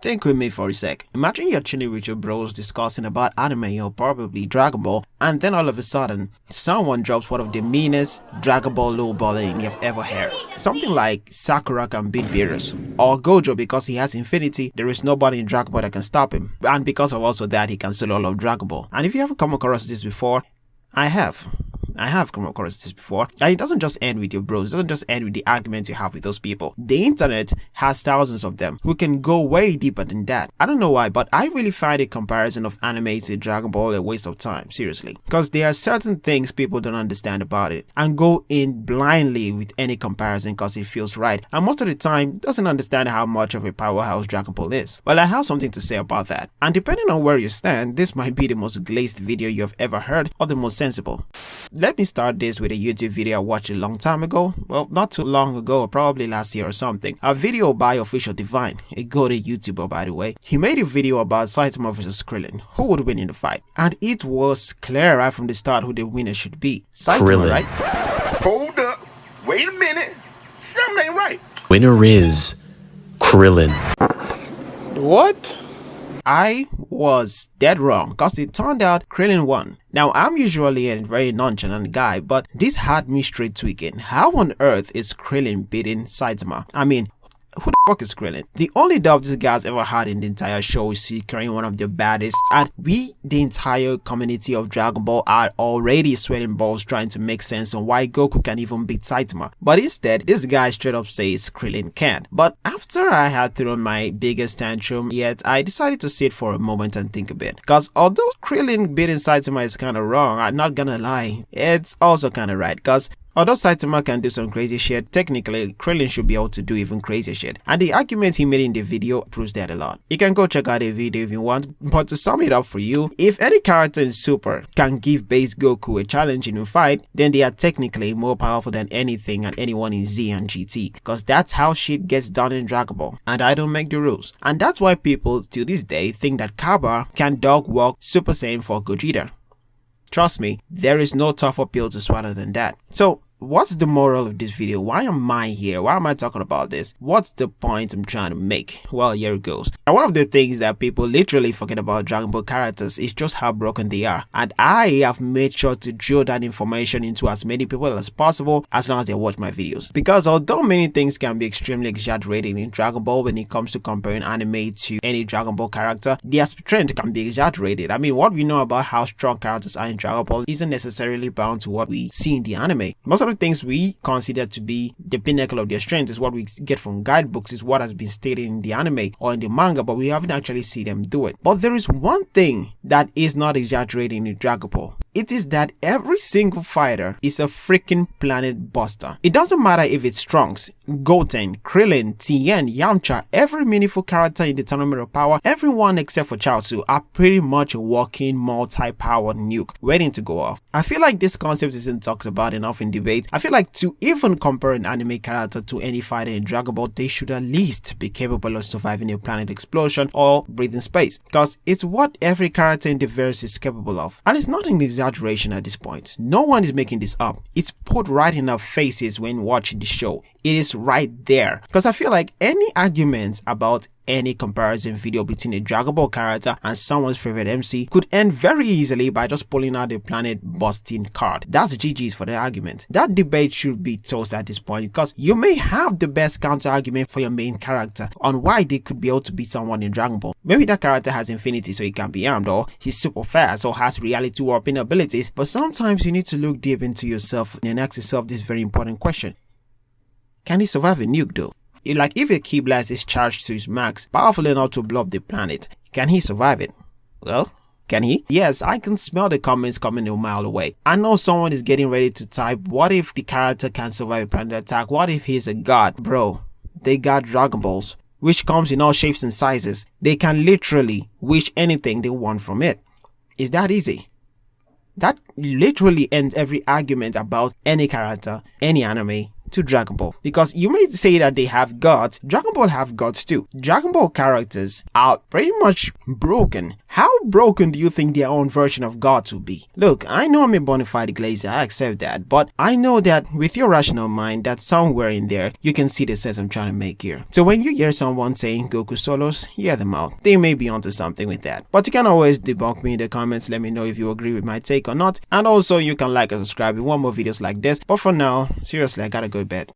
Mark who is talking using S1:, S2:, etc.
S1: Think with me for a sec. Imagine you're chilling with your bros discussing about anime or probably Dragon Ball, and then all of a sudden, someone drops one of the meanest Dragon Ball lowballing you've ever heard. Something like Sakura can beat Beerus, or Gojo because he has infinity, there is nobody in Dragon Ball that can stop him, and because of also that he can solo all of Dragon Ball. And if you haven't come across this before, I have come across this before, and it doesn't just end with your bros, it doesn't just end with the arguments you have with those people. The internet has thousands of them who can go way deeper than that. I don't know why, but I really find a comparison of anime to Dragon Ball a waste of time, seriously. Because there are certain things people don't understand about it and go in blindly with any comparison because it feels right, and most of the time doesn't understand how much of a powerhouse Dragon Ball is. Well, I have something to say about that, and depending on where you stand, this might be the most glazed video you have ever heard or the most sensible. Let me start this with a YouTube video I watched a long time ago. Well, not too long ago, probably last year or something. A video by Official Divine, a goated YouTuber by the way. He made a video about Saitama vs Krillin, who would win in the fight. And it was clear right from the start who the winner should be. Saitama, Krillin. Right?
S2: Hold up. Wait a minute. Something ain't right.
S3: Winner is Krillin.
S4: What?
S1: I was dead wrong because it turned out Krillin won. Now, I'm usually a very nonchalant guy, but this had me straight tweaking. How on earth is Krillin beating Saitama? I mean, who the fuck is Krillin? The only dub this guy's ever had in the entire show is he carrying one of the baddest, and we, the entire community of Dragon Ball, are already sweating balls trying to make sense on why Goku can even beat Saitama. But instead, this guy straight up says Krillin can't. But after I had thrown my biggest tantrum yet, I decided to sit for a moment and think a bit. Because although Krillin beating Saitama is kinda wrong, I'm not gonna lie, it's also kinda right, because although Saitama can do some crazy shit, technically Krillin should be able to do even crazier shit. And the argument he made in the video proves that a lot. You can go check out the video if you want, but to sum it up for you, if any character in Super can give base Goku a challenge in a fight, then they are technically more powerful than anything and anyone in Z and GT. Because that's how shit gets done in Dragon Ball. And I don't make the rules. And that's why people to this day think that Kaba can dog walk Super Saiyan for Gogeta. Trust me, there is no tougher pill to swallow than that. So, what's the moral of this video? Why am I here? Why am I talking about this? What's the point I'm trying to make? Well, here it goes. And one of the things that people literally forget about Dragon Ball characters is just how broken they are. And I have made sure to drill that information into as many people as possible as long as they watch my videos. Because although many things can be extremely exaggerated in Dragon Ball when it comes to comparing anime to any Dragon Ball character, their strength can be exaggerated. I mean, what we know about how strong characters are in Dragon Ball isn't necessarily bound to what we see in the anime. Most of the things we consider to be the pinnacle of their strength is what we get from guidebooks, is what has been stated in the anime or in the manga, but we haven't actually seen them do it. But there is one thing that is not exaggerating in Dragon Ball. It is that every single fighter is a freaking planet buster. It doesn't matter if it's Trunks, Goten, Krillin, Tien, Yamcha, every meaningful character in the Tournament of Power, everyone except for Chaozu are pretty much a walking multi-powered nuke waiting to go off. I feel like this concept isn't talked about enough in debate. I feel like to even compare an anime character to any fighter in Dragon Ball, they should at least be capable of surviving a planet explosion or breathing space, because it's what every character in the verse is capable of. And it's not an exaggeration at this point. No one is making this up. It's put right in our faces when watching the show. It is right there. Because I feel like any arguments about any comparison video between a Dragon Ball character and someone's favorite MC could end very easily by just pulling out the planet busting card. That's GG's for the argument. That debate should be toast at this point, because you may have the best counter argument for your main character on why they could be able to beat someone in Dragon Ball. Maybe that character has infinity so he can be armed, or he's super fast, or has reality warping abilities, but sometimes you need to look deep into yourself and ask yourself this very important question. Can he survive a nuke though? Like, if a key blast is charged to his max, powerful enough to blow up the planet, can he survive it? Well, can he? Yes, I can smell the comments coming a mile away. I know someone is getting ready to type, what if the character can survive a planet attack? What if he's a god? Bro, they got Dragon Balls, which comes in all shapes and sizes. They can literally wish anything they want from it. It's that easy. That literally ends every argument about any character, any anime, to Dragon Ball, because you may say that they have gods. Dragon Ball have gods too. Dragon Ball characters are pretty much broken. How broken do you think their own version of gods will be? Look, I know I'm a bona fide glazer, I accept that, but I know that with your rational mind that somewhere in there you can see the sense I'm trying to make here. So when you hear someone saying Goku solos, hear them out. They may be onto something with that. But you can always debunk me in the comments, let me know if you agree with my take or not. And also you can like and subscribe if you want more videos like this. But for now, seriously, I gotta go to bed.